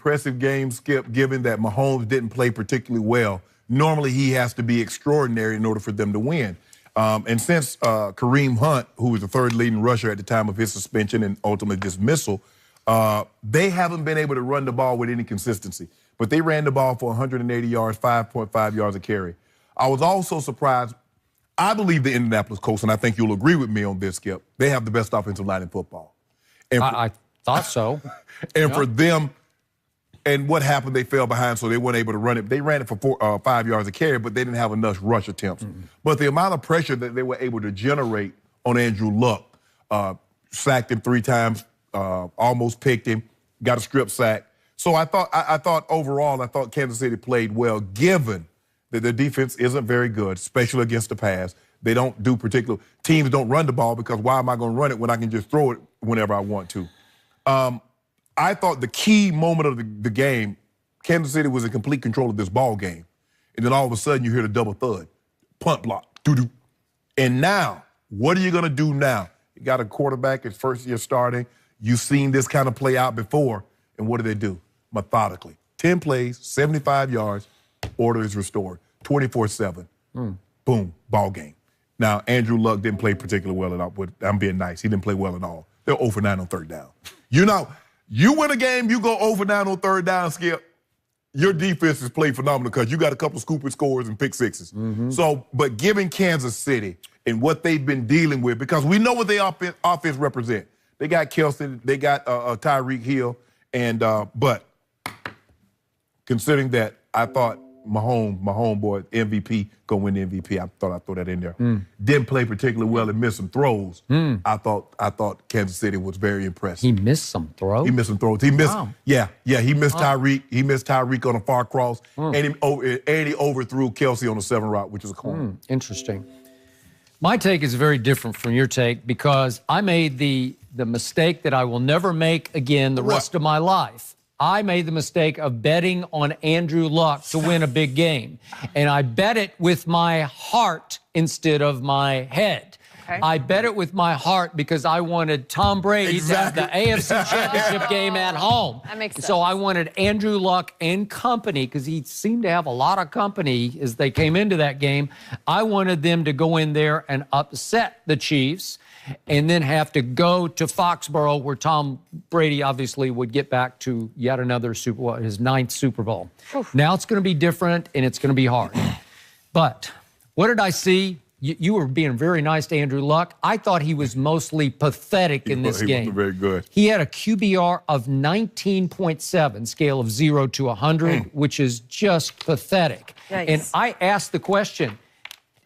impressive game, Skip, given that Mahomes didn't play particularly well. Normally, he has to be extraordinary in order for them to win. And since Kareem Hunt, who was the third leading rusher at the time of his suspension and ultimate dismissal, they haven't been able to run the ball with any consistency. But they ran the ball for 180 yards, 5.5 yards a carry. I was also surprised. I believe the Indianapolis Colts, and I think you'll agree with me on this, Skip, they have the best offensive line in football. And I thought so. And for them, and what happened, they fell behind, so they weren't able to run it. They ran it for 5 yards a carry, but they didn't have enough rush attempts. But the amount of pressure that they were able to generate on Andrew Luck, sacked him 3 times, almost picked him, got a strip sack. So I thought overall, Kansas City played well, given that their defense isn't very good, especially against the pass. They don't do particular – teams don't run the ball because why am I going to run it when I can just throw it whenever I want to? I thought the key moment of the game, Kansas City was in complete control of this ball game. And then all of a sudden you hear the double thud, punt block, doo-doo. And now, what are you going to do now? You got a quarterback, his first year starting. You've seen this kind of play out before. And what do? Methodically. 10 plays, 75 yards, order is restored. 24/7. Boom, ball game. Now, Andrew Luck didn't play particularly well at all, but I'm being nice. He didn't play well at all. They're 0 for 9 on third down. You win a game, you go 0 for 9 on third down, Skip. Your defense has played phenomenal because you got a couple scooping scores and pick sixes. So, but given Kansas City and what they've been dealing with, because we know what their offense represent. They got Kelce, they got Tyreek Hill, and but considering that, I thought my homeboy, MVP, gonna win the MVP. I thought I'd throw that in there. Didn't play particularly well and missed some throws. I thought Kansas City was very impressive. He missed some throws? He missed some throws. He missed, he missed Tyreek. He missed Tyreek on a far cross, and he overthrew Kelce on a 7 route, which was a corner. Interesting. My take is very different from your take because I made the mistake that I will never make again the rest of my life. I made the mistake of betting on Andrew Luck to win a big game. And I bet it with my heart instead of my head. Okay. I bet it with my heart because I wanted Tom Brady to have the AFC Championship game at home. That makes sense. So I wanted Andrew Luck and company, because he seemed to have a lot of company as they came into that game. I wanted them to go in there and upset the Chiefs and then have to go to Foxborough, where Tom Brady obviously would get back to yet another Super Bowl, his 9th Super Bowl. Now it's going to be different, and it's going to be hard. But what did I see? You were being very nice to Andrew Luck. I thought he was mostly pathetic in this game. He wasn't very good. He had a QBR of 19.7, scale of 0 to 100, which is just pathetic. Yikes. And I asked the question,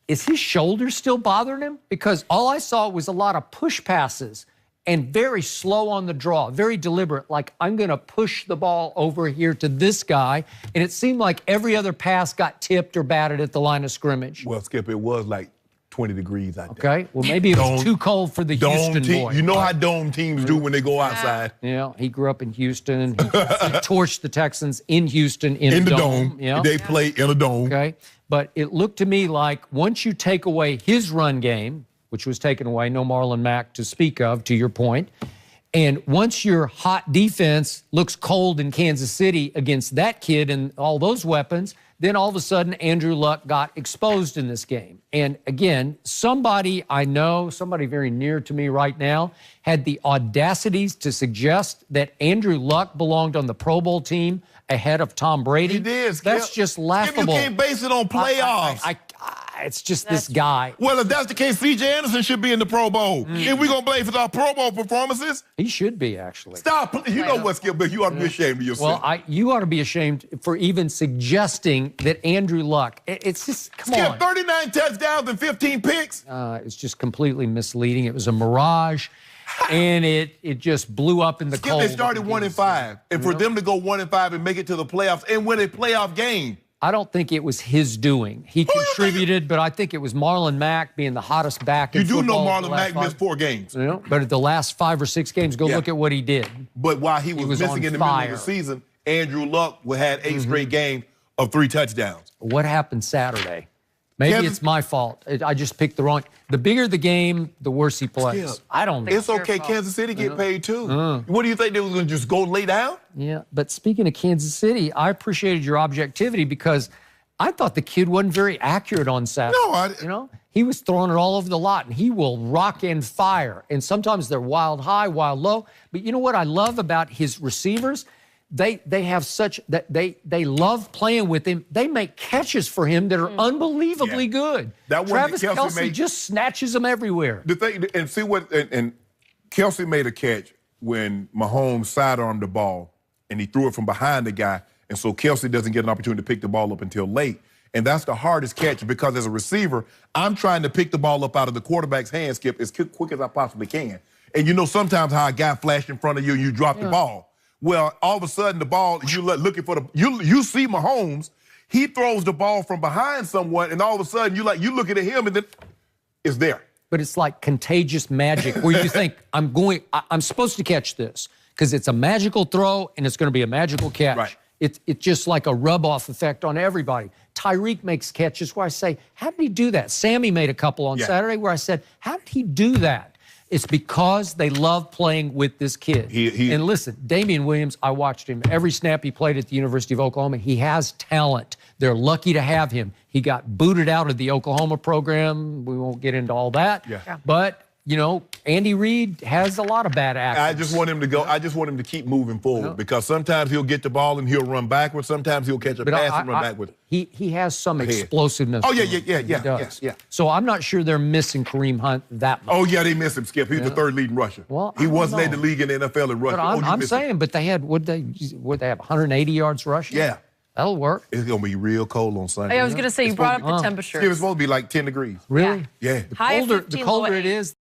is his shoulder still bothering him? Because all I saw was a lot of push passes and very slow on the draw, very deliberate, like I'm going to push the ball over here to this guy. And it seemed like every other pass got tipped or batted at the line of scrimmage. Well, Skip, it was like 20 degrees out there. Okay, well, maybe it was too cold for the Houston boy. You know how dome teams do when they go outside. Yeah, he grew up in Houston. He torched the Texans in Houston in the dome. Yeah. They play in a dome. Okay, but it looked to me like once you take away his run game, which was taken away, no Marlon Mack to speak of, to your point, and once your hot defense looks cold in Kansas City against that kid and all those weapons, then all of a sudden Andrew Luck got exposed in this game. And again, somebody I know, somebody very near to me right now, had the audacities to suggest that Andrew Luck belonged on the Pro Bowl team ahead of Tom Brady. He did. That's just laughable. You can't base it on playoffs. It's just this guy. Well, if that's the case, C.J. Anderson should be in the Pro Bowl. If we're going to blame for our Pro Bowl performances. He should be, actually. Stop. You know what, Skip, but you ought to be ashamed of yourself. Well, you ought to be ashamed for even suggesting that Andrew Luck. It's just, come on. Skip, 39 touchdowns and 15 picks. It's just completely misleading. It was a mirage, and it just blew up in the cold. They started 1-5. And for them to go 1-5 and make it to the playoffs and win a playoff game. I don't think it was his doing. He contributed, but I think it was Marlon Mack being the hottest back in football. You do know Marlon Mack missed 4 games. You know, but at the last 5 or 6 games, go look at what he did. But while he was missing in the middle of the season, Andrew Luck had 8 straight games of 3 touchdowns. What happened Saturday? Maybe it's my fault. I just picked the wrong. The bigger the game, the worse he plays. Skip, I don't know. It's okay. Kansas City get paid too. What do you think they was going to just go lay down? Yeah, but speaking of Kansas City, I appreciated your objectivity because I thought the kid wasn't very accurate on Saturday. No, he was throwing it all over the lot, and he will rock and fire. And sometimes they're wild high, wild low. But you know what I love about his receivers? They have such that they love playing with him. They make catches for him that are unbelievably good. That one Travis that Kelce just snatches them everywhere. The thing, and see what, and Kelce made a catch when Mahomes sidearmed the ball, and he threw it from behind the guy, and so Kelce doesn't get an opportunity to pick the ball up until late. And that's the hardest catch because as a receiver, I'm trying to pick the ball up out of the quarterback's hand, Skip, as quick as I possibly can. And you know sometimes how a guy flashed in front of you and you drop the ball. Well, all of a sudden the ball, you looking for the, you see Mahomes, he throws the ball from behind someone, and all of a sudden you looking at him and then it's there. But it's like contagious magic where you think, I'm supposed to catch this because it's a magical throw and it's going to be a magical catch. Right. It's just like a rub-off effect on everybody. Tyreek makes catches where I say, how did he do that? Sammy made a couple on Saturday where I said, how did he do that? It's because they love playing with this kid. And listen, Damian Williams, I watched him every snap he played at the University of Oklahoma. He has talent. They're lucky to have him. He got booted out of the Oklahoma program. We won't get into all that. But, you know, Andy Reid has a lot of bad actions. I just want him to go. I just want him to keep moving forward because sometimes he'll get the ball and he'll run backwards. Sometimes he'll catch a pass and run backwards. He has some explosiveness. Oh, yeah. So I'm not sure they're missing Kareem Hunt that much. Oh, yeah, they miss him, Skip. He's the third leading rusher. Well, he once led the league in the NFL in rushing. But I'm saying, but they had, would they have 180 yards rushing? Yeah. That'll work. It's going to be real cold on Sunday. I was going to say, you brought up the temperature. It's supposed to be like 10 degrees. Really? Yeah. High of 15, The colder it is,